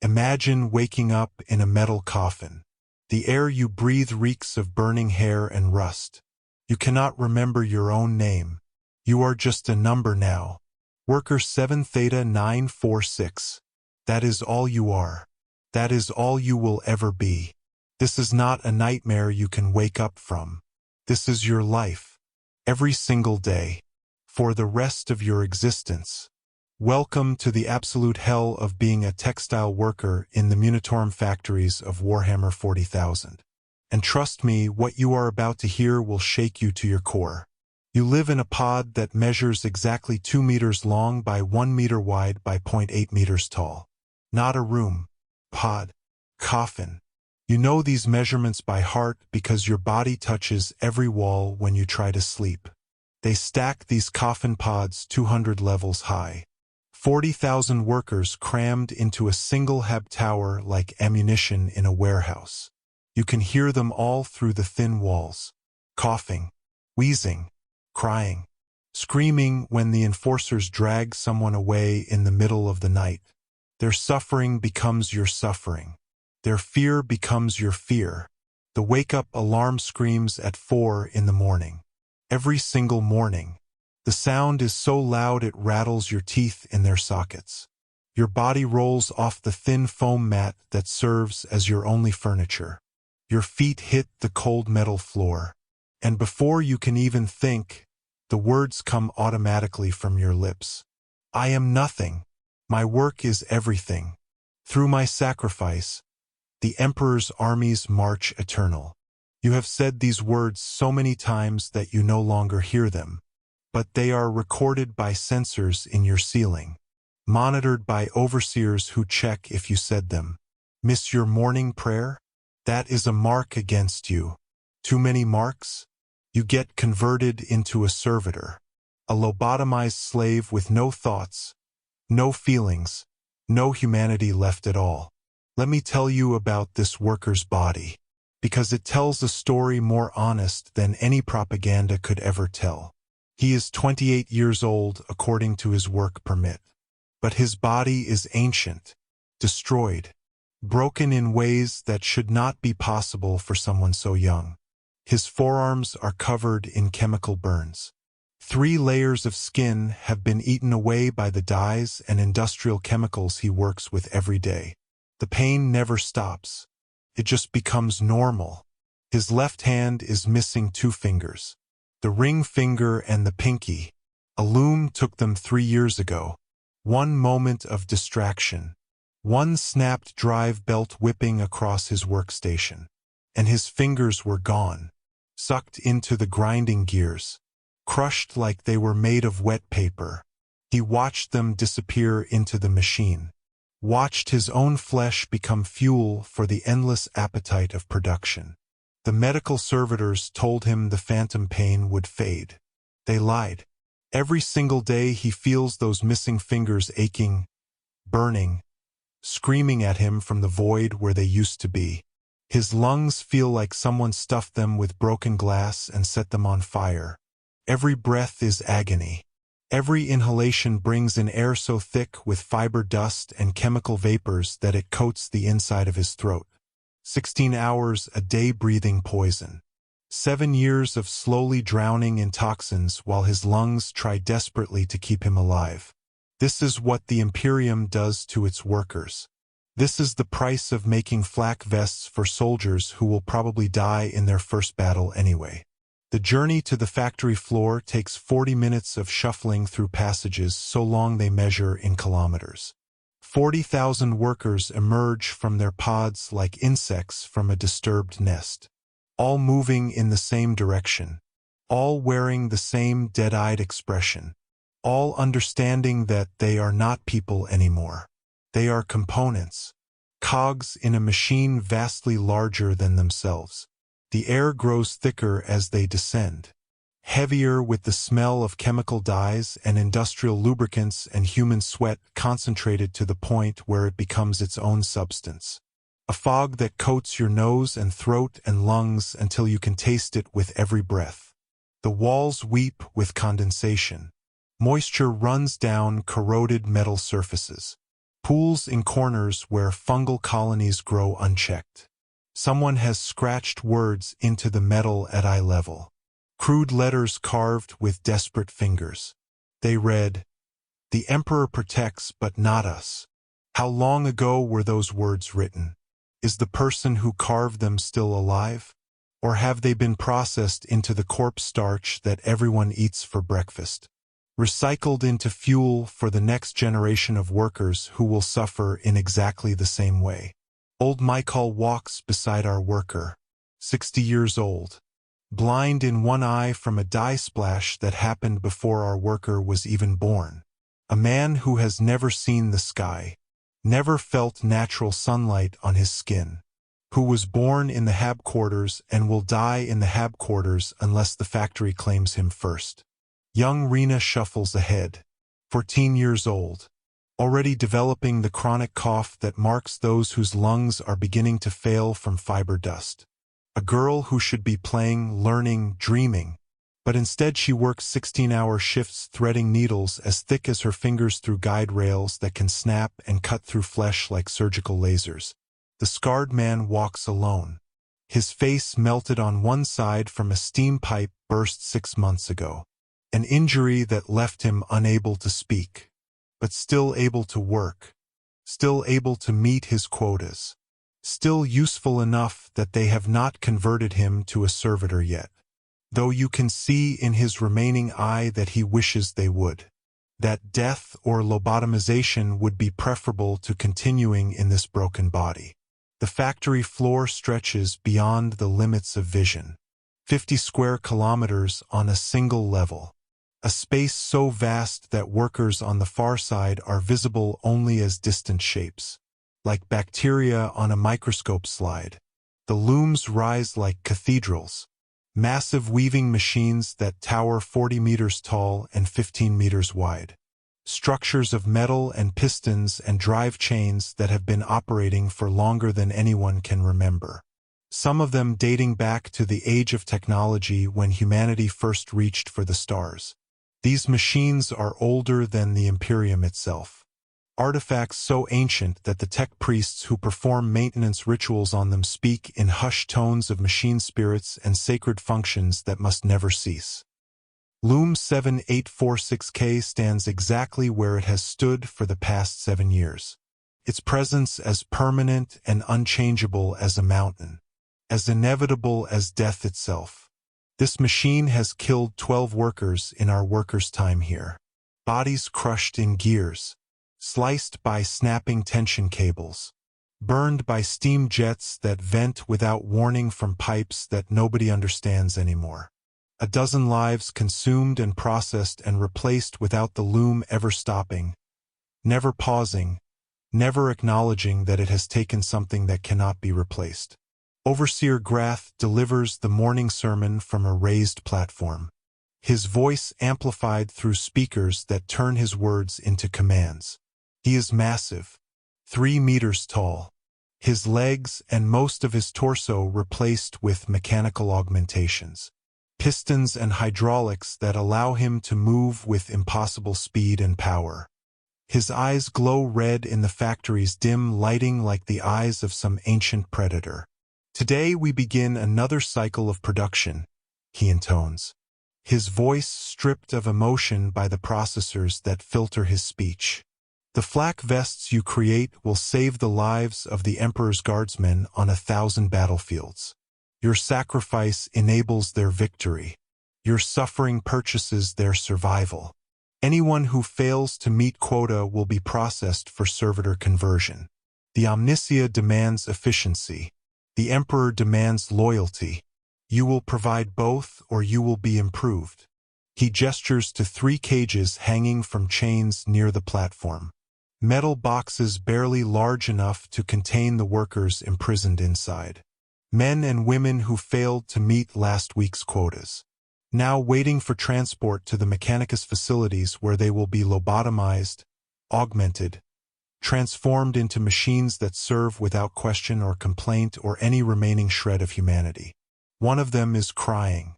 Imagine waking up in a metal coffin. The air you breathe reeks of burning hair and rust. You cannot remember your own name. You are just a number now. Worker 7 Theta 946. That is all you are. That is all you will ever be. This is not a nightmare you can wake up from. This is your life. Every single day. For the rest of your existence. Welcome to the absolute hell of being a textile worker in the Munitorum factories of Warhammer 40,000. And trust me, what you are about to hear will shake you to your core. You live in a pod that measures exactly 2 meters long by 1 meter wide by 0.8 meters tall. Not a room. Pod. Coffin. You know these measurements by heart because your body touches every wall when you try to sleep. They stack these coffin pods 200 levels high. 40,000 workers crammed into a single hab tower like ammunition in a warehouse. You can hear them all through the thin walls. Coughing, wheezing, crying, screaming when the enforcers drag someone away in the middle of the night. Their suffering becomes your suffering. Their fear becomes your fear. The wake-up alarm screams at 4 in the morning. Every single morning. The sound is so loud it rattles your teeth in their sockets. Your body rolls off the thin foam mat that serves as your only furniture. Your feet hit the cold metal floor. And before you can even think, the words come automatically from your lips. I am nothing. My work is everything. Through my sacrifice, the Emperor's armies march eternal. You have said these words so many times that you no longer hear them. But they are recorded by sensors in your ceiling, monitored by overseers who check if you said them. Miss your morning prayer? That is a mark against you. Too many marks? You get converted into a servitor, a lobotomized slave with no thoughts, no feelings, no humanity left at all. Let me tell you about this worker's body, because it tells a story more honest than any propaganda could ever tell. He is 28 years old according to his work permit. But his body is ancient, destroyed, broken in ways that should not be possible for someone so young. His forearms are covered in chemical burns. 3 layers of skin have been eaten away by the dyes and industrial chemicals he works with every day. The pain never stops. It just becomes normal. His left hand is missing 2 fingers. The ring finger and the pinky. A loom took them 3 years ago. One moment of distraction. One snapped drive belt whipping across his workstation. And his fingers were gone. Sucked into the grinding gears. Crushed like they were made of wet paper. He watched them disappear into the machine. Watched his own flesh become fuel for the endless appetite of production. The medical servitors told him the phantom pain would fade. They lied. Every single day he feels those missing fingers aching, burning, screaming at him from the void where they used to be. His lungs feel like someone stuffed them with broken glass and set them on fire. Every breath is agony. Every inhalation brings in air so thick with fiber dust and chemical vapors that it coats the inside of his throat. 16 hours a day breathing poison. 7 years of slowly drowning in toxins while his lungs try desperately to keep him alive. This is what the Imperium does to its workers. This is the price of making flak vests for soldiers who will probably die in their first battle anyway. The journey to the factory floor takes 40 minutes of shuffling through passages so long they measure in kilometers. 40,000 workers emerge from their pods like insects from a disturbed nest. All moving in the same direction. All wearing the same dead-eyed expression. All understanding that they are not people anymore. They are components. Cogs in a machine vastly larger than themselves. The air grows thicker as they descend. Heavier with the smell of chemical dyes and industrial lubricants and human sweat concentrated to the point where it becomes its own substance. A fog that coats your nose and throat and lungs until you can taste it with every breath. The walls weep with condensation. Moisture runs down corroded metal surfaces. Pools in corners where fungal colonies grow unchecked. Someone has scratched words into the metal at eye level. Crude letters carved with desperate fingers. They read, "The Emperor protects, but not us." How long ago were those words written? Is the person who carved them still alive? Or have they been processed into the corpse starch that everyone eats for breakfast? Recycled into fuel for the next generation of workers who will suffer in exactly the same way. Old Michael walks beside our worker, 60 years old, blind in one eye from a dye splash that happened before our worker was even born. A man who has never seen the sky, never felt natural sunlight on his skin, who was born in the hab quarters and will die in the hab quarters unless the factory claims him first. Young Rena shuffles ahead, 14 years old, already developing the chronic cough that marks those whose lungs are beginning to fail from fiber dust. A girl who should be playing, learning, dreaming, but instead she works 16-hour shifts threading needles as thick as her fingers through guide rails that can snap and cut through flesh like surgical lasers. The scarred man walks alone. His face melted on one side from a steam pipe burst 6 months ago. An injury that left him unable to speak, but still able to work, still able to meet his quotas, still useful enough that they have not converted him to a servitor yet, though you can see in his remaining eye that he wishes they would, that death or lobotomization would be preferable to continuing in this broken body. The factory floor stretches beyond the limits of vision, 50 square kilometers on a single level. A space so vast that workers on the far side are visible only as distant shapes. Like bacteria on a microscope slide, the looms rise like cathedrals, massive weaving machines that tower 40 meters tall and 15 meters wide. Structures of metal and pistons and drive chains that have been operating for longer than anyone can remember. Some of them dating back to the age of technology when humanity first reached for the stars. These machines are older than the Imperium itself. Artifacts so ancient that the tech priests who perform maintenance rituals on them speak in hushed tones of machine spirits and sacred functions that must never cease. Loom 7846K stands exactly where it has stood for the past 7 years. Its presence as permanent and unchangeable as a mountain, as inevitable as death itself. This machine has killed 12 workers in our workers' time here. Bodies crushed in gears, sliced by snapping tension cables, burned by steam jets that vent without warning from pipes that nobody understands anymore. A dozen lives consumed and processed and replaced without the loom ever stopping, never pausing, never acknowledging that it has taken something that cannot be replaced. Overseer Grath delivers the morning sermon from a raised platform, his voice amplified through speakers that turn his words into commands. He is massive, 3 meters tall, his legs and most of his torso replaced with mechanical augmentations, pistons and hydraulics that allow him to move with impossible speed and power. His eyes glow red in the factory's dim lighting like the eyes of some ancient predator. "Today we begin another cycle of production," he intones, his voice stripped of emotion by the processors that filter his speech. "The flak vests you create will save the lives of the Emperor's guardsmen on 1,000 battlefields. Your sacrifice enables their victory. Your suffering purchases their survival. Anyone who fails to meet quota will be processed for servitor conversion. The Omnicia demands efficiency. The Emperor demands loyalty. You will provide both or you will be improved." He gestures to 3 cages hanging from chains near the platform. Metal boxes barely large enough to contain the workers imprisoned inside. Men and women who failed to meet last week's quotas. Now waiting for transport to the Mechanicus facilities where they will be lobotomized, augmented, transformed into machines that serve without question or complaint or any remaining shred of humanity. One of them is crying,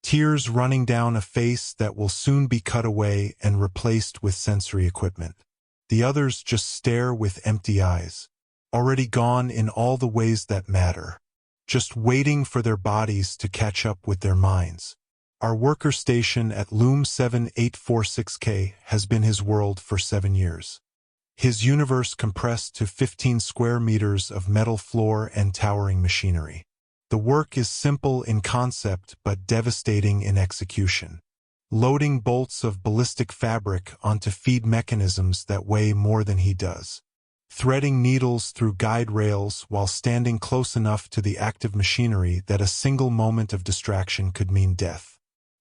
tears running down a face that will soon be cut away and replaced with sensory equipment. The others just stare with empty eyes, already gone in all the ways that matter, just waiting for their bodies to catch up with their minds. Our worker station at Loom 7846K has been his world for 7 years. His universe compressed to 15 square meters of metal floor and towering machinery. The work is simple in concept but devastating in execution. Loading bolts of ballistic fabric onto feed mechanisms that weigh more than he does. Threading needles through guide rails while standing close enough to the active machinery that a single moment of distraction could mean death.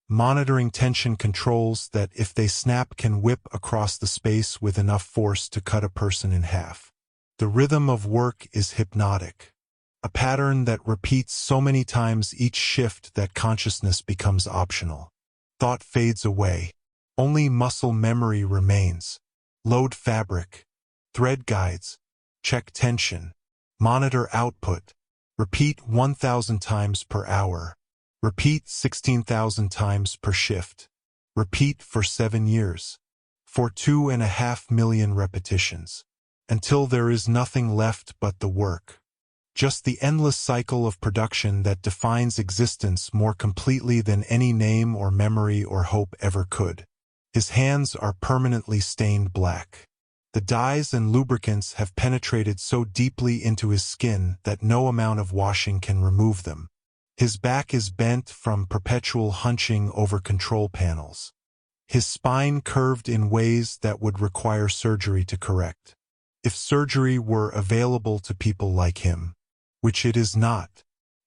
Monitoring tension controls that, if they snap, can whip across the space with enough force to cut a person in half. The rhythm of work is hypnotic, a pattern that repeats so many times each shift that consciousness becomes optional. Thought fades away. Only muscle memory remains. Load fabric. Thread guides. Check tension. Monitor output. Repeat 1,000 times per hour. Repeat 16,000 times per shift. Repeat for 7 years. For 2.5 million repetitions. Until there is nothing left but the work. Just the endless cycle of production that defines existence more completely than any name or memory or hope ever could. His hands are permanently stained black. The dyes and lubricants have penetrated so deeply into his skin that no amount of washing can remove them. His back is bent from perpetual hunching over control panels. His spine curved in ways that would require surgery to correct. If surgery were available to people like him, which it is not.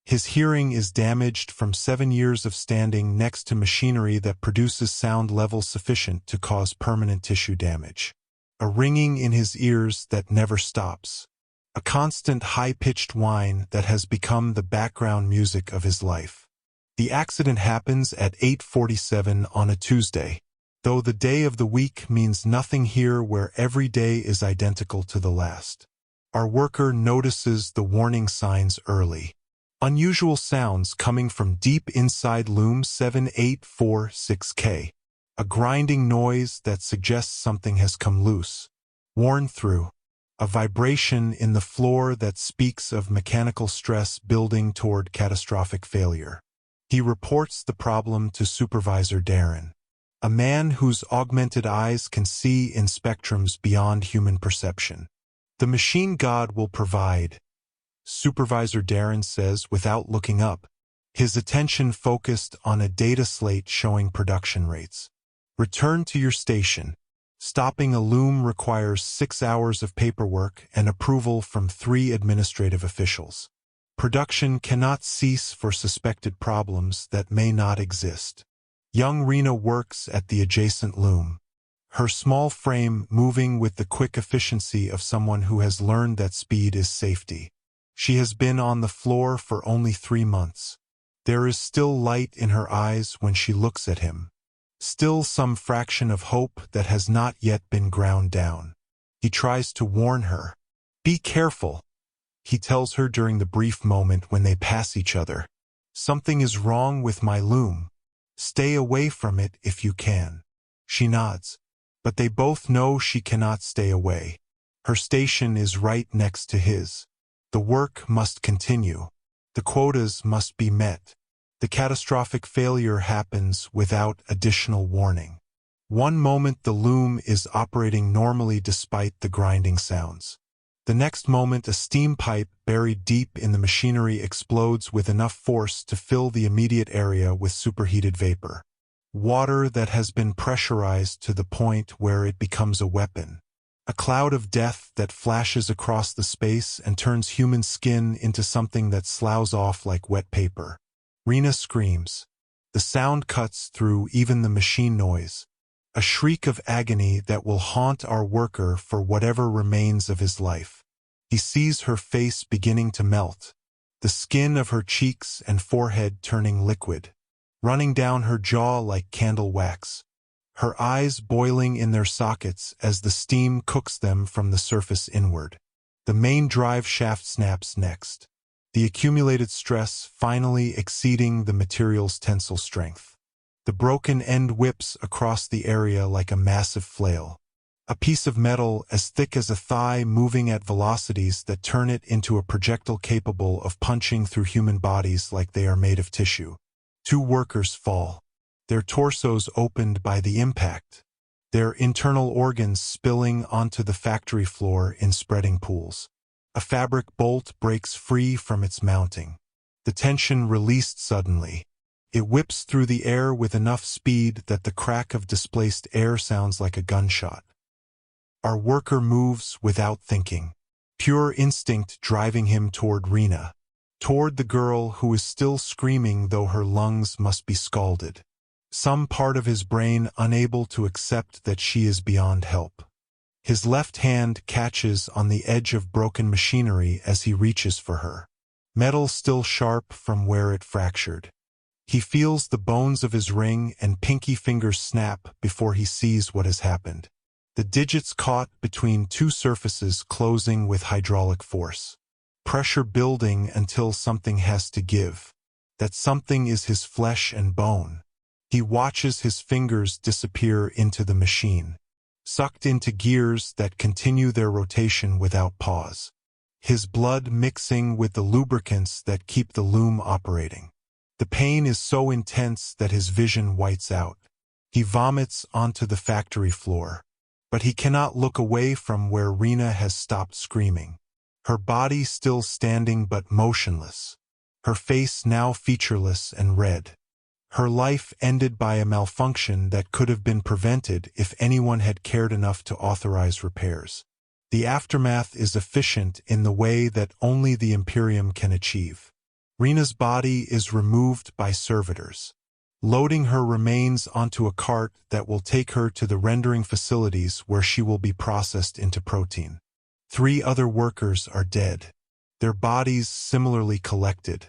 His hearing is damaged from 7 years of standing next to machinery that produces sound levels sufficient to cause permanent tissue damage. A ringing in his ears that never stops. A constant high-pitched whine that has become the background music of his life. The accident happens at 8:47 on a Tuesday, though the day of the week means nothing here where every day is identical to the last. Our worker notices the warning signs early. Unusual sounds coming from deep inside Loom 7846K. A grinding noise that suggests something has come loose, worn through. A vibration in the floor that speaks of mechanical stress building toward catastrophic failure. He reports the problem to Supervisor Darren, a man whose augmented eyes can see in spectrums beyond human perception. The machine god will provide, Supervisor Darren says without looking up, his attention focused on a data slate showing production rates. Return to your station. Stopping a loom requires 6 hours of paperwork and approval from 3 administrative officials. Production cannot cease for suspected problems that may not exist. Young Rena works at the adjacent loom, her small frame moving with the quick efficiency of someone who has learned that speed is safety. She has been on the floor for only 3 months. There is still light in her eyes when she looks at him. Still some fraction of hope that has not yet been ground down. He tries to warn her. Be careful, he tells her during the brief moment when they pass each other. Something is wrong with my loom. Stay away from it if you can. She nods. But they both know she cannot stay away. Her station is right next to his. The work must continue. The quotas must be met. The catastrophic failure happens without additional warning. One moment the loom is operating normally despite the grinding sounds. The next moment a steam pipe buried deep in the machinery explodes with enough force to fill the immediate area with superheated vapor. Water that has been pressurized to the point where it becomes a weapon. A cloud of death that flashes across the space and turns human skin into something that sloughs off like wet paper. Rena screams. The sound cuts through even the machine noise. A shriek of agony that will haunt our worker for whatever remains of his life. He sees her face beginning to melt, the skin of her cheeks and forehead turning liquid, running down her jaw like candle wax, her eyes boiling in their sockets as the steam cooks them from the surface inward. The main drive shaft snaps next, the accumulated stress finally exceeding the material's tensile strength. The broken end whips across the area like a massive flail. A piece of metal as thick as a thigh moving at velocities that turn it into a projectile capable of punching through human bodies like they are made of tissue. 2 workers fall, their torsos opened by the impact, their internal organs spilling onto the factory floor in spreading pools. A fabric bolt breaks free from its mounting. The tension released suddenly. It whips through the air with enough speed that the crack of displaced air sounds like a gunshot. Our worker moves without thinking, pure instinct driving him toward Rena, toward the girl who is still screaming though her lungs must be scalded. Some part of his brain unable to accept that she is beyond help. His left hand catches on the edge of broken machinery as he reaches for her, metal still sharp from where it fractured. He feels the bones of his ring and pinky fingers snap before he sees what has happened. The digits caught between 2 surfaces closing with hydraulic force. Pressure building until something has to give. That something is his flesh and bone. He watches his fingers disappear into the machine, sucked into gears that continue their rotation without pause. His blood mixing with the lubricants that keep the loom operating. The pain is so intense that his vision whites out. He vomits onto the factory floor. But he cannot look away from where Rena has stopped screaming. Her body still standing but motionless. Her face now featureless and red. Her life ended by a malfunction that could have been prevented if anyone had cared enough to authorize repairs. The aftermath is efficient in the way that only the Imperium can achieve. Rena's body is removed by servitors, loading her remains onto a cart that will take her to the rendering facilities where she will be processed into protein. 3 other workers are dead, their bodies similarly collected.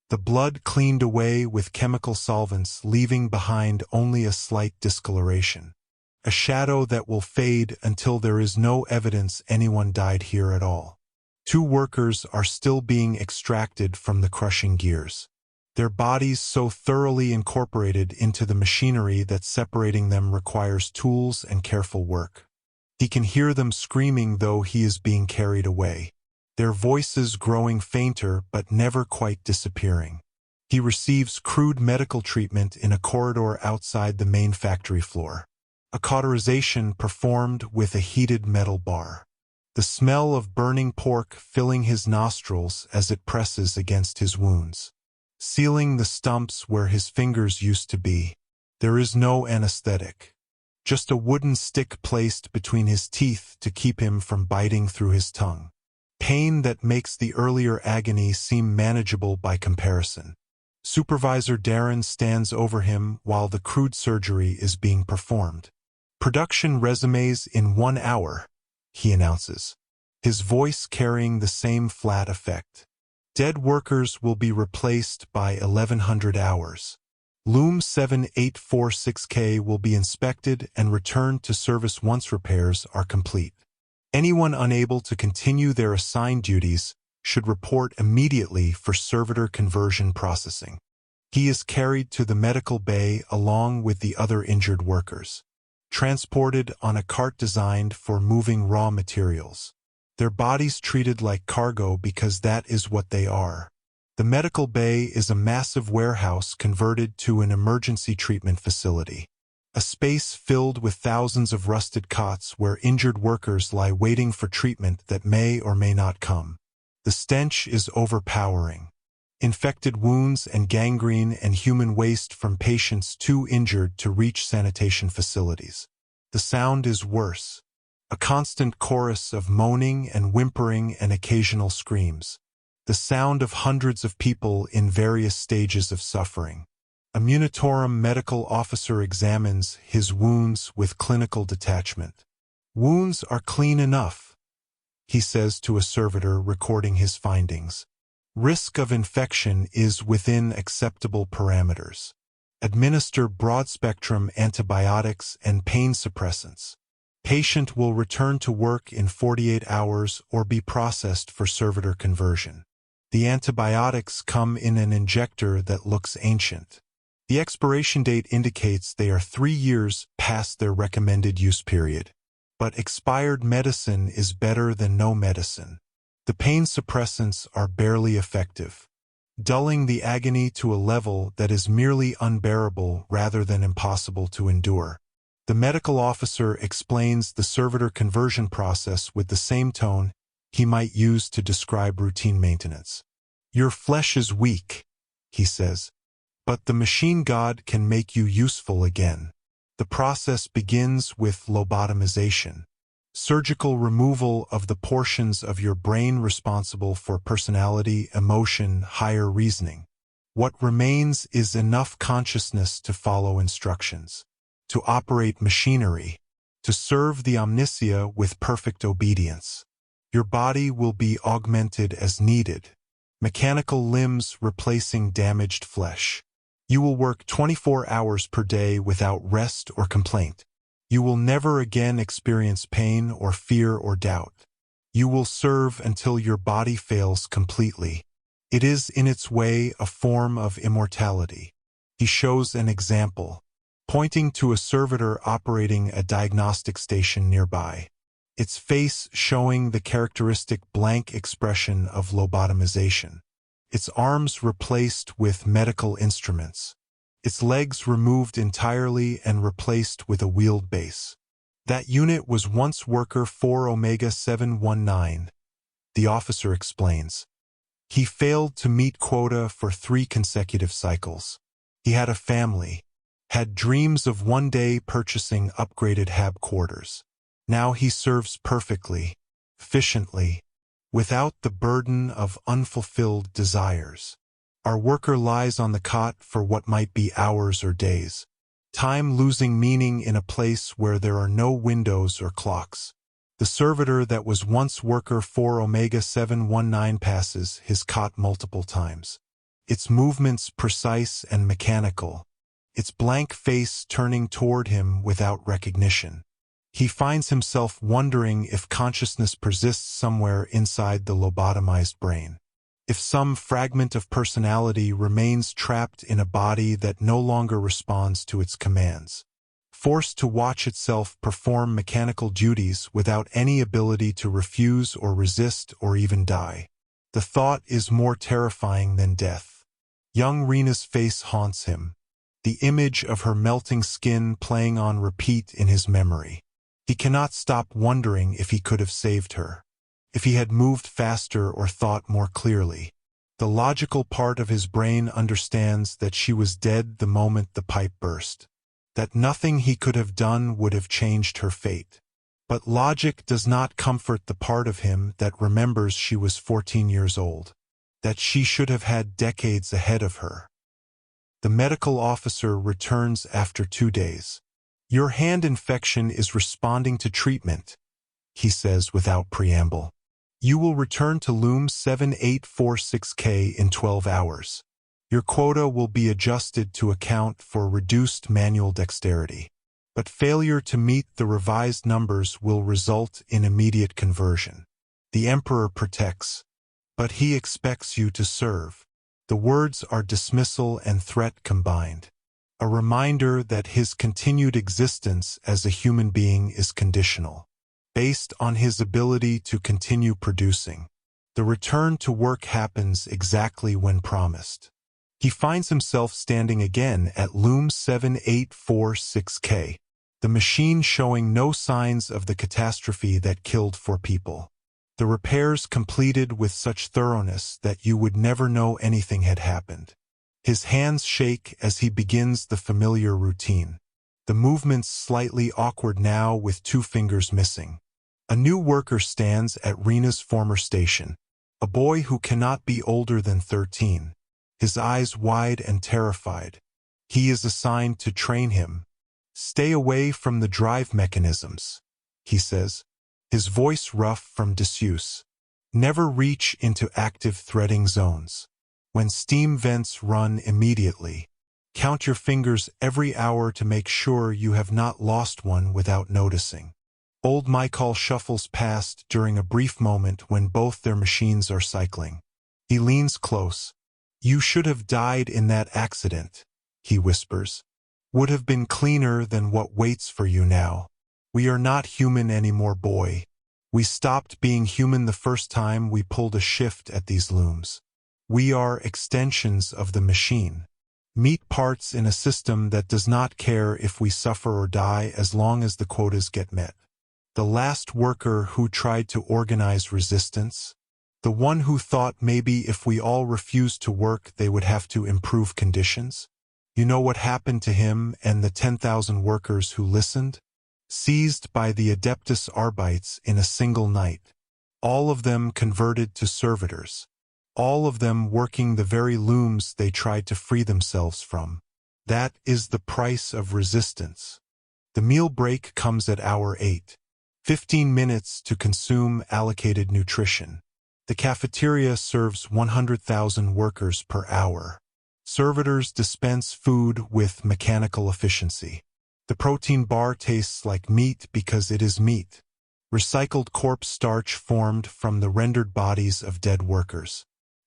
The blood cleaned away with chemical solvents, leaving behind only a slight discoloration. A shadow that will fade until there is no evidence anyone died here at all. 2 workers are still being extracted from the crushing gears, their bodies so thoroughly incorporated into the machinery that separating them requires tools and careful work. He can hear them screaming though he is being carried away, their voices growing fainter but never quite disappearing. He receives crude medical treatment in a corridor outside the main factory floor. A cauterization performed with a heated metal bar. The smell of burning pork filling his nostrils as it presses against his wounds, sealing the stumps where his fingers used to be. There is no anesthetic, just a wooden stick placed between his teeth to keep him from biting through his tongue. Pain that makes the earlier agony seem manageable by comparison. Supervisor Darren stands over him while the crude surgery is being performed. Production resumes in 1 hour, he announces, his voice carrying the same flat effect. Dead workers will be replaced by 1100 hours. Loom 7846K will be inspected and returned to service once repairs are complete. Anyone unable to continue their assigned duties should report immediately for servitor conversion processing. He is carried to the medical bay along with the other injured workers, transported on a cart designed for moving raw materials. Their bodies treated like cargo because that is what they are. The medical bay is a massive warehouse converted to an emergency treatment facility. A space filled with thousands of rusted cots where injured workers lie waiting for treatment that may or may not come. The stench is overpowering. Infected wounds and gangrene and human waste from patients too injured to reach sanitation facilities. The sound is worse. A constant chorus of moaning and whimpering and occasional screams. The sound of hundreds of people in various stages of suffering. A Munitorum medical officer examines his wounds with clinical detachment. Wounds are clean enough, he says to a servitor recording his findings. Risk of infection is within acceptable parameters. Administer broad-spectrum antibiotics and pain suppressants. Patient will return to work in 48 hours or be processed for servitor conversion. The antibiotics come in an injector that looks ancient. The expiration date indicates they are 3 years past their recommended use period. But expired medicine is better than no medicine. The pain suppressants are barely effective, dulling the agony to a level that is merely unbearable rather than impossible to endure. The medical officer explains the servitor conversion process with the same tone he might use to describe routine maintenance. Your flesh is weak, he says, but the machine god can make you useful again. The process begins with lobotomization, surgical removal of the portions of your brain responsible for personality, emotion, higher reasoning. What remains is enough consciousness to follow instructions, to operate machinery, to serve the omnisia with perfect obedience. Your body will be augmented as needed, mechanical limbs replacing damaged flesh. You will work 24 hours per day without rest or complaint. You will never again experience pain or fear or doubt. You will serve until your body fails completely. It is in its way a form of immortality. He shows an example, pointing to a servitor operating a diagnostic station nearby, its face showing the characteristic blank expression of lobotomization, its arms replaced with medical instruments, its legs removed entirely and replaced with a wheeled base. That unit was once worker 4 Omega 719, the officer explains. He failed to meet quota for 3 consecutive cycles. He had a family, had dreams of one day purchasing upgraded hab quarters. Now he serves perfectly, efficiently, without the burden of unfulfilled desires. Our worker lies on the cot for what might be hours or days, time losing meaning in a place where there are no windows or clocks. The servitor that was once worker 4 Omega 719 passes his cot multiple times, its movements precise and mechanical, its blank face turning toward him without recognition. He finds himself wondering if consciousness persists somewhere inside the lobotomized brain, if some fragment of personality remains trapped in a body that no longer responds to its commands, forced to watch itself perform mechanical duties without any ability to refuse or resist or even die. The thought is more terrifying than death. Young Rena's face haunts him, the image of her melting skin playing on repeat in his memory. He cannot stop wondering if he could have saved her, if he had moved faster or thought more clearly. The logical part of his brain understands that she was dead the moment the pipe burst, that nothing he could have done would have changed her fate. But logic does not comfort the part of him that remembers she was 14 years old, that she should have had decades ahead of her. The medical officer returns after 2 days. Your hand infection is responding to treatment, he says without preamble. You will return to Loom 7846K in 12 hours. Your quota will be adjusted to account for reduced manual dexterity, but failure to meet the revised numbers will result in immediate conversion. The Emperor protects, but he expects you to serve. The words are dismissal and threat combined, a reminder that his continued existence as a human being is conditional, based on his ability to continue producing. The return to work happens exactly when promised. He finds himself standing again at Loom 7846K, the machine showing no signs of the catastrophe that killed 4 people. The repairs completed with such thoroughness that you would never know anything had happened. His hands shake as he begins the familiar routine, the movements slightly awkward now with 2 fingers missing. A new worker stands at Rena's former station, a boy who cannot be older than 13, his eyes wide and terrified. He is assigned to train him. Stay away from the drive mechanisms, he says, his voice rough from disuse. Never reach into active threading zones. When steam vents run immediately, count your fingers every hour to make sure you have not lost one without noticing. Old Michael shuffles past during a brief moment when both their machines are cycling. He leans close. You should have died in that accident, he whispers. Would have been cleaner than what waits for you now. We are not human anymore, boy. We stopped being human the first time we pulled a shift at these looms. We are extensions of the machine. Meat parts in a system that does not care if we suffer or die as long as the quotas get met. The last worker who tried to organize resistance. The one who thought maybe if we all refused to work they would have to improve conditions. You know what happened to him and the 10,000 workers who listened? Seized by the Adeptus Arbites in a single night. All of them converted to servitors. All of them working the very looms they tried to free themselves from. That is the price of resistance. The meal break comes at hour 8. 15 minutes to consume allocated nutrition. The cafeteria serves 100,000 workers per hour. Servitors dispense food with mechanical efficiency. The protein bar tastes like meat because it is meat. Recycled corpse starch formed from the rendered bodies of dead workers.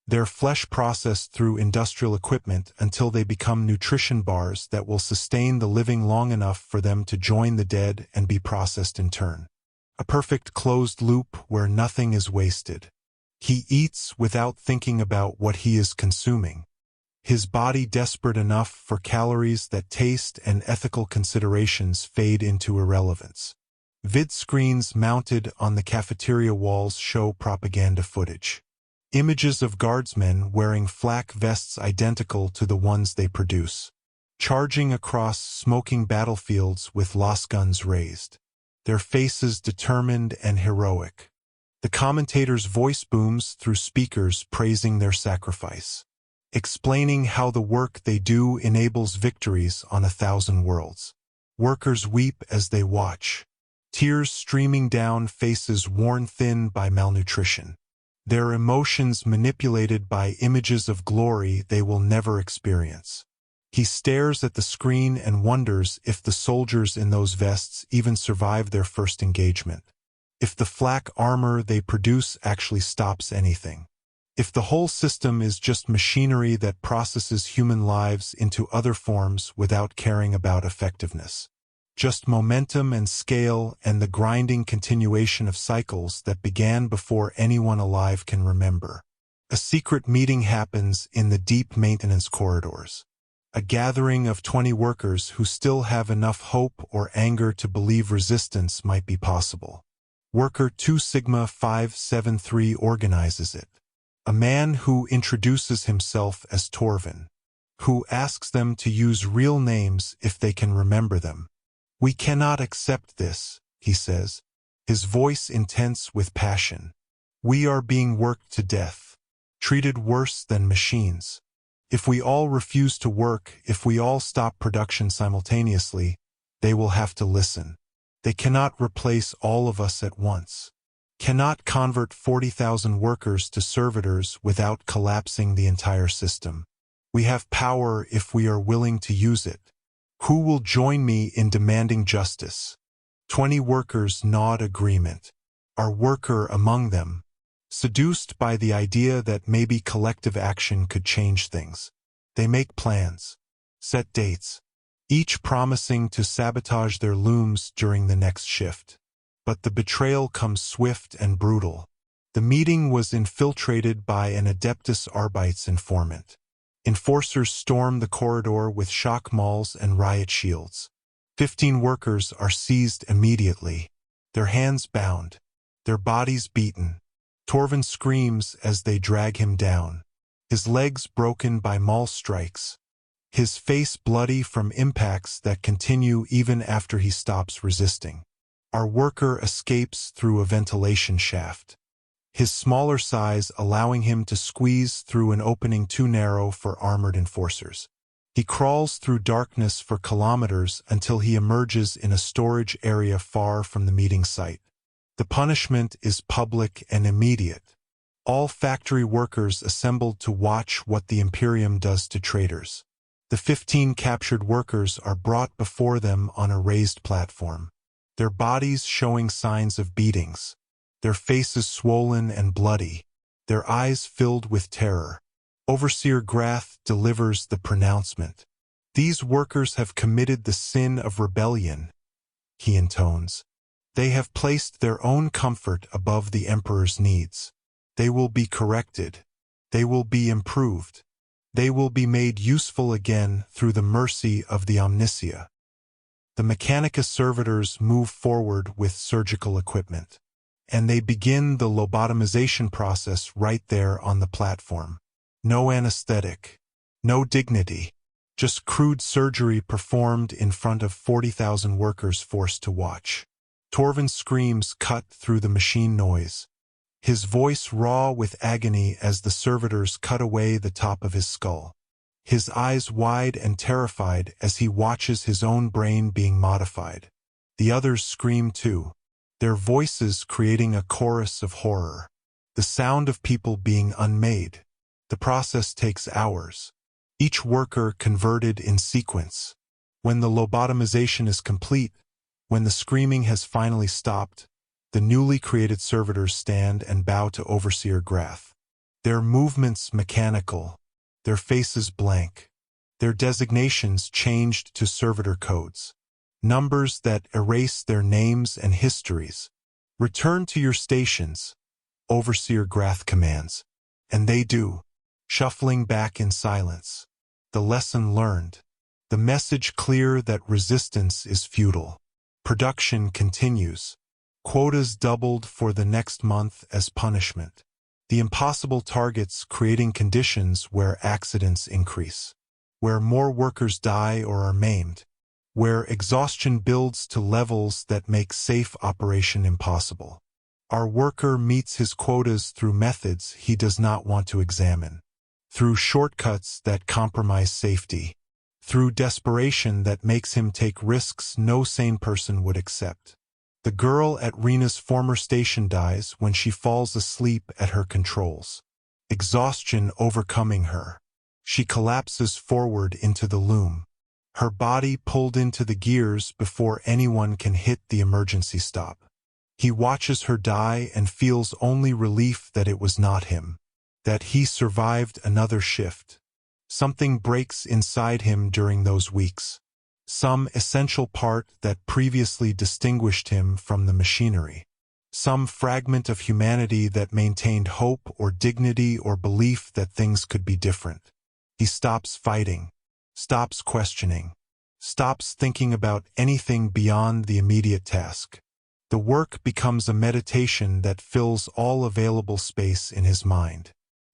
Their flesh processed through industrial equipment until they become nutrition bars that will sustain the living long enough for them to join the dead and be processed in turn. A perfect closed loop where nothing is wasted. He eats without thinking about what he is consuming. His body desperate enough for calories that taste and ethical considerations fade into irrelevance. Vid screens mounted on the cafeteria walls show propaganda footage. Images of guardsmen wearing flak vests identical to the ones they produce. Charging across smoking battlefields with las guns raised. Their faces determined and heroic. The commentator's voice booms through speakers praising their sacrifice. Explaining how the work they do enables victories on 1,000 worlds. Workers weep as they watch. Tears streaming down faces worn thin by malnutrition. Their emotions manipulated by images of glory they will never experience. He stares at the screen and wonders if the soldiers in those vests even survive their first engagement. If the flak armor they produce actually stops anything. If the whole system is just machinery that processes human lives into other forms without caring about effectiveness. Just momentum and scale and the grinding continuation of cycles that began before anyone alive can remember. A secret meeting happens in the deep maintenance corridors. A gathering of 20 workers who still have enough hope or anger to believe resistance might be possible. Worker 2 Sigma 573 organizes it. A man who introduces himself as Torvin, who asks them to use real names if they can remember them. We cannot accept this, he says, his voice intense with passion. We are being worked to death, treated worse than machines. If we all refuse to work, if we all stop production simultaneously, they will have to listen. They cannot replace all of us at once. Cannot convert 40,000 workers to servitors without collapsing the entire system. We have power if we are willing to use it. Who will join me in demanding justice? 20 workers nod agreement. Our worker among them. Seduced by the idea that maybe collective action could change things. They make plans. Set dates. Each promising to sabotage their looms during the next shift. But the betrayal comes swift and brutal. The meeting was infiltrated by an Adeptus Arbites informant. Enforcers storm the corridor with shock mauls and riot shields. 15 workers are seized immediately, their hands bound, their bodies beaten. Torvin screams as they drag him down, his legs broken by maul strikes, his face bloody from impacts that continue even after he stops resisting. Our worker escapes through a ventilation shaft, his smaller size allowing him to squeeze through an opening too narrow for armored enforcers. He crawls through darkness for kilometers until he emerges in a storage area far from the meeting site. The punishment is public and immediate. All factory workers assembled to watch what the Imperium does to traitors. The 15 captured workers are brought before them on a raised platform, their bodies showing signs of beatings, their faces swollen and bloody, their eyes filled with terror. Overseer Grath delivers the pronouncement. These workers have committed the sin of rebellion, he intones. They have placed their own comfort above the Emperor's needs. They will be corrected. They will be improved. They will be made useful again through the mercy of the Omnicia. The Mechanica servitors move forward with surgical equipment, and they begin the lobotomization process right there on the platform. No anesthetic, no dignity, just crude surgery performed in front of 40,000 workers forced to watch. Torvin's screams cut through the machine noise, his voice raw with agony as the servitors cut away the top of his skull. His eyes wide and terrified as he watches his own brain being modified. The others scream too, their voices creating a chorus of horror. The sound of people being unmade. The process takes hours. Each worker converted in sequence. When the lobotomization is complete, when the screaming has finally stopped, the newly created servitors stand and bow to Overseer Grath. Their movements mechanical, their faces blank, their designations changed to servitor codes, numbers that erase their names and histories. Return to your stations, Overseer Grath commands, and they do, shuffling back in silence. The lesson learned, the message clear that resistance is futile. Production continues. Quotas doubled for the next month as punishment. The impossible targets creating conditions where accidents increase, where more workers die or are maimed, where exhaustion builds to levels that make safe operation impossible. Our worker meets his quotas through methods he does not want to examine, through shortcuts that compromise safety, through desperation that makes him take risks no sane person would accept. The girl at Rena's former station dies when she falls asleep at her controls, exhaustion overcoming her. She collapses forward into the loom, her body pulled into the gears before anyone can hit the emergency stop. He watches her die and feels only relief that it was not him, that he survived another shift. Something breaks inside him during those weeks, some essential part that previously distinguished him from the machinery, some fragment of humanity that maintained hope or dignity or belief that things could be different. He stops fighting, stops questioning, stops thinking about anything beyond the immediate task. The work becomes a meditation that fills all available space in his mind,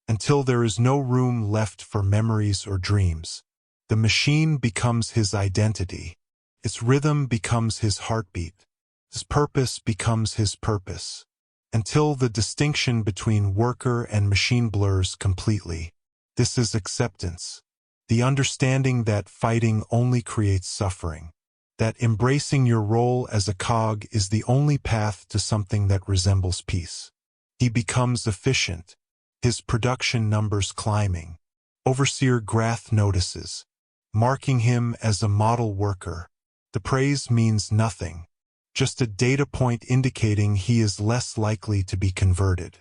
until there is no room left for memories or dreams. The machine becomes his identity. Its rhythm becomes his heartbeat. His purpose becomes his purpose, until the distinction between worker and machine blurs completely. This is acceptance, the understanding that fighting only creates suffering, that embracing your role as a cog is the only path to something that resembles peace. He becomes efficient, his production numbers climbing. Overseer Grath notices, marking him as a model worker. The praise means nothing, just a data point indicating he is less likely to be converted,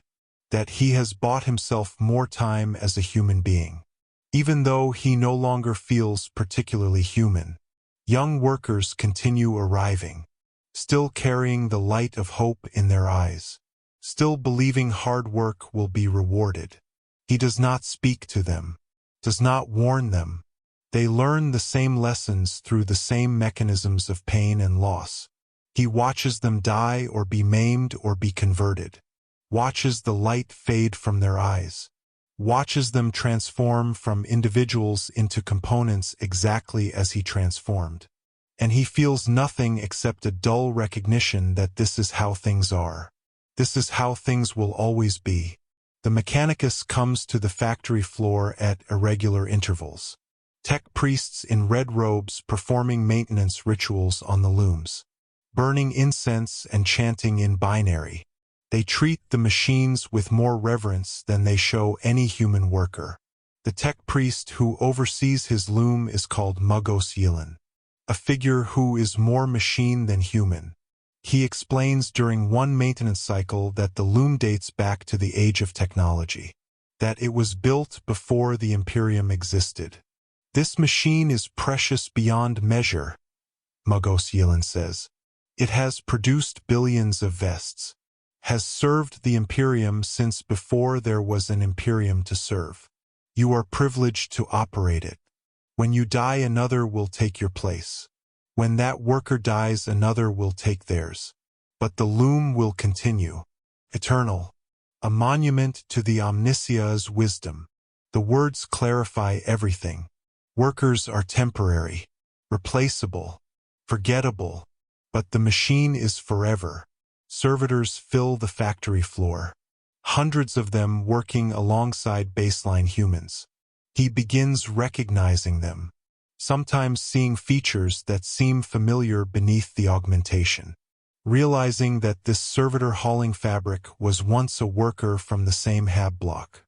that he has bought himself more time as a human being. Even though he no longer feels particularly human, young workers continue arriving, still carrying the light of hope in their eyes, still believing hard work will be rewarded. He does not speak to them, does not warn them. They learn the same lessons through the same mechanisms of pain and loss. He watches them die or be maimed or be converted, watches the light fade from their eyes, watches them transform from individuals into components exactly as he transformed. And he feels nothing except a dull recognition that this is how things are. This is how things will always be. The Mechanicus comes to the factory floor at irregular intervals. Tech priests in red robes performing maintenance rituals on the looms, burning incense and chanting in binary. They treat the machines with more reverence than they show any human worker. The tech priest who oversees his loom is called Mugos Yilin, a figure who is more machine than human. He explains during one maintenance cycle that the loom dates back to the age of technology, that it was built before the Imperium existed. This machine is precious beyond measure, Mugos Yilin says. It has produced billions of vests, has served the Imperium since before there was an Imperium to serve. You are privileged to operate it. When you die, another will take your place. When that worker dies, another will take theirs. But the loom will continue, eternal, a monument to the Omniscia's wisdom. The words clarify everything. Workers are temporary, replaceable, forgettable, but the machine is forever. Servitors fill the factory floor, hundreds of them working alongside baseline humans. He begins recognizing them, sometimes seeing features that seem familiar beneath the augmentation, realizing that this servitor hauling fabric was once a worker from the same hab block,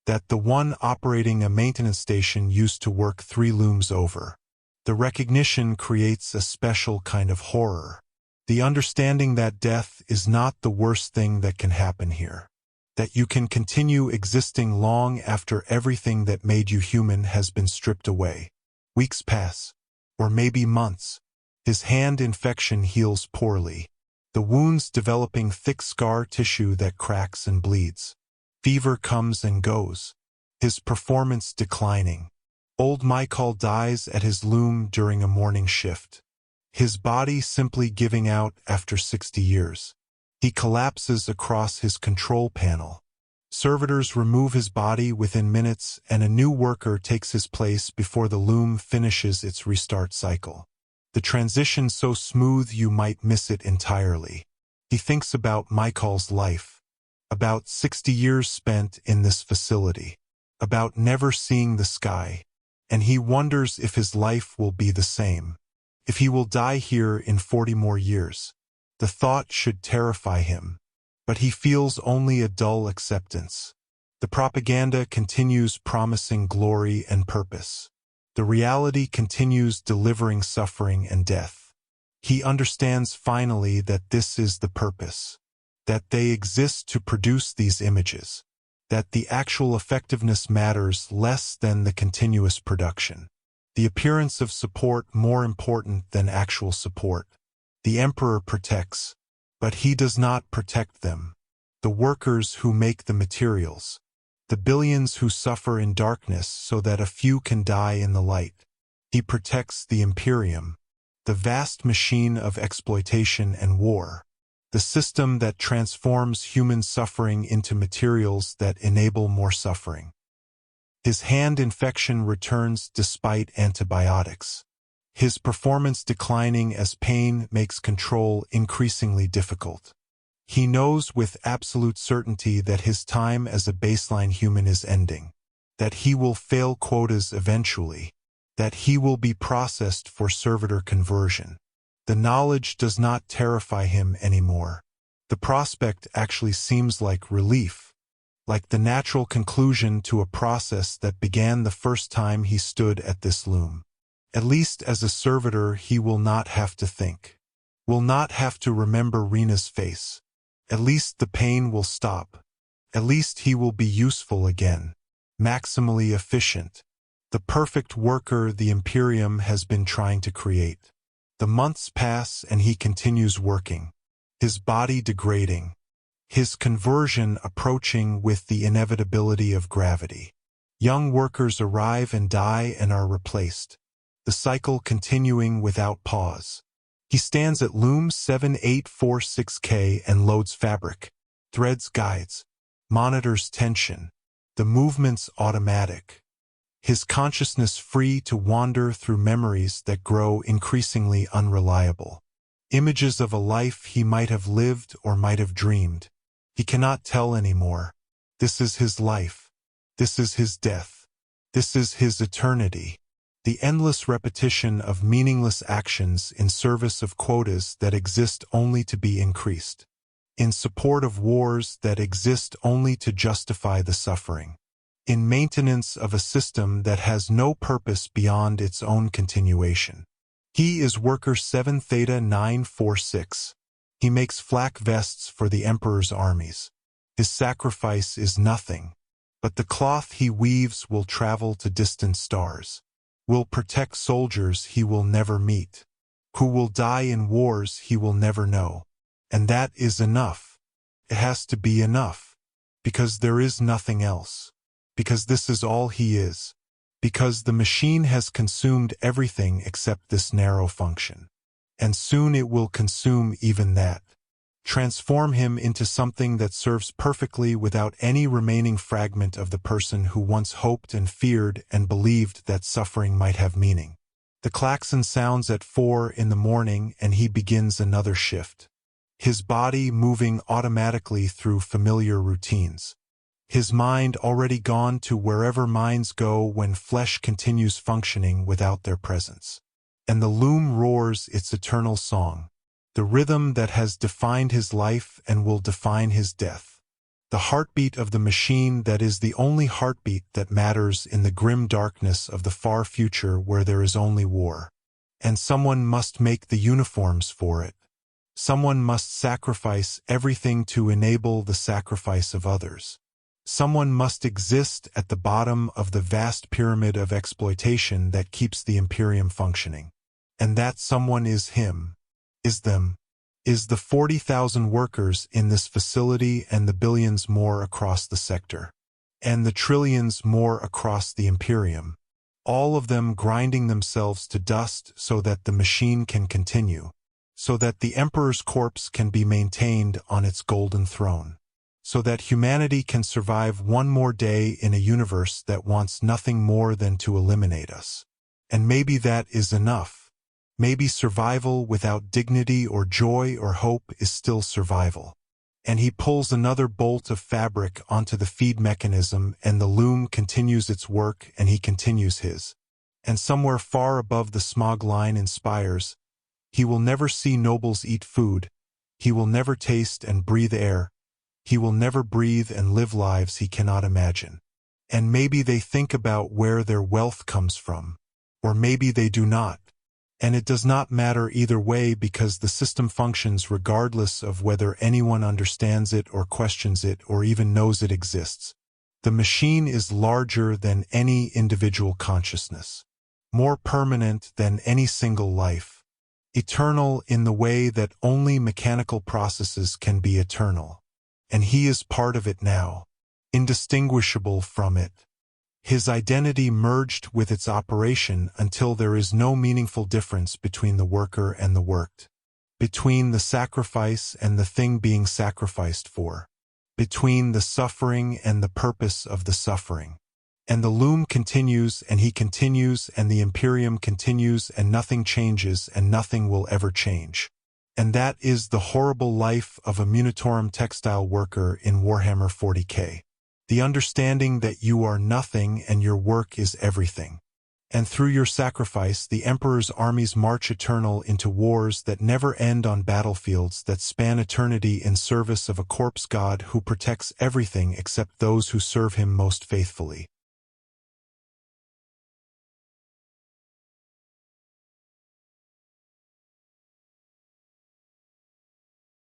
that the one operating a maintenance station used to work 3 looms over. The recognition creates a special kind of horror. The understanding that death is not the worst thing that can happen here. That you can continue existing long after everything that made you human has been stripped away. Weeks pass, or maybe months. His hand infection heals poorly, the wounds developing thick scar tissue that cracks and bleeds. Fever comes and goes, his performance declining. Old Michael dies at his loom during a morning shift, his body simply giving out after 60 years. He collapses across his control panel. Servitors remove his body within minutes, and a new worker takes his place before the loom finishes its restart cycle. The transition so smooth you might miss it entirely. He thinks about Michael's life, about 60 years spent in this facility, about never seeing the sky, and he wonders if his life will be the same, if he will die here in 40 more years. The thought should terrify him, but he feels only a dull acceptance. The propaganda continues promising glory and purpose. The reality continues delivering suffering and death. He understands finally that this is the purpose, that they exist to produce these images, that the actual effectiveness matters less than the continuous production. The appearance of support more important than actual support. The Emperor protects, but he does not protect them. The workers who make the materials. The billions who suffer in darkness so that a few can die in the light. He protects the Imperium, the vast machine of exploitation and war. The system that transforms human suffering into materials that enable more suffering. His hand infection returns despite antibiotics. His performance declining as pain makes control increasingly difficult. He knows with absolute certainty that his time as a baseline human is ending, that he will fail quotas eventually, that he will be processed for servitor conversion. The knowledge does not terrify him anymore. The prospect actually seems like relief, like the natural conclusion to a process that began the first time he stood at this loom. At least as a servitor he will not have to think, will not have to remember Rena's face. At least the pain will stop. At least he will be useful again, maximally efficient. The perfect worker the Imperium has been trying to create. The months pass and he continues working, his body degrading, his conversion approaching with the inevitability of gravity. Young workers arrive and die and are replaced, the cycle continuing without pause. He stands at loom 7846K and loads fabric, threads guides, monitors tension. The movement's automatic. His consciousness free to wander through memories that grow increasingly unreliable. Images of a life he might have lived or might have dreamed. He cannot tell anymore. This is his life. This is his death. This is his eternity. The endless repetition of meaningless actions in service of quotas that exist only to be increased. In support of wars that exist only to justify the suffering. In maintenance of a system that has no purpose beyond its own continuation. He is worker 7 Theta 946. He makes flak vests for the Emperor's armies. His sacrifice is nothing, but the cloth he weaves will travel to distant stars, will protect soldiers he will never meet. who will die in wars he will never know. And that is enough. It has to be enough. Because there is nothing else. Because this is all he is. Because the machine has consumed everything except this narrow function. And soon it will consume even that. Transform him into something that serves perfectly without any remaining fragment of the person who once hoped and feared and believed that suffering might have meaning. The klaxon sounds at 4 in the morning and he begins another shift. His body moving automatically through familiar routines. His mind already gone to wherever minds go when flesh continues functioning without their presence. And the loom roars its eternal song. The rhythm that has defined his life and will define his death. The heartbeat of the machine that is the only heartbeat that matters in the grim darkness of the far future where there is only war. And someone must make the uniforms for it. Someone must sacrifice everything to enable the sacrifice of others. Someone must exist at the bottom of the vast pyramid of exploitation that keeps the Imperium functioning. And that someone is him. Is them. Is the 40,000 workers in this facility and the billions more across the sector. And the trillions more across the Imperium. All of them grinding themselves to dust so that the machine can continue. So that the Emperor's corpse can be maintained on its golden throne. So that humanity can survive one more day in a universe that wants nothing more than to eliminate us. And maybe that is enough. Maybe survival without dignity or joy or hope is still survival. And he pulls another bolt of fabric onto the feed mechanism and the loom continues its work and he continues his. And somewhere far above the smog line inspires, he will never see nobles eat food, he will never taste and breathe air, he will never breathe and live lives he cannot imagine. And maybe they think about where their wealth comes from. Or maybe they do not. And it does not matter either way because the system functions regardless of whether anyone understands it or questions it or even knows it exists. The machine is larger than any individual consciousness, more permanent than any single life, eternal in the way that only mechanical processes can be eternal. And he is part of it now, indistinguishable from it. His identity merged with its operation until there is no meaningful difference between the worker and the worked. Between the sacrifice and the thing being sacrificed for. Between the suffering and the purpose of the suffering. And the loom continues and he continues and the Imperium continues and nothing changes and nothing will ever change. And that is the horrible life of a Munitorum textile worker in Warhammer 40K. The understanding that you are nothing and your work is everything. And through your sacrifice, the Emperor's armies march eternal into wars that never end on battlefields that span eternity in service of a corpse god who protects everything except those who serve him most faithfully.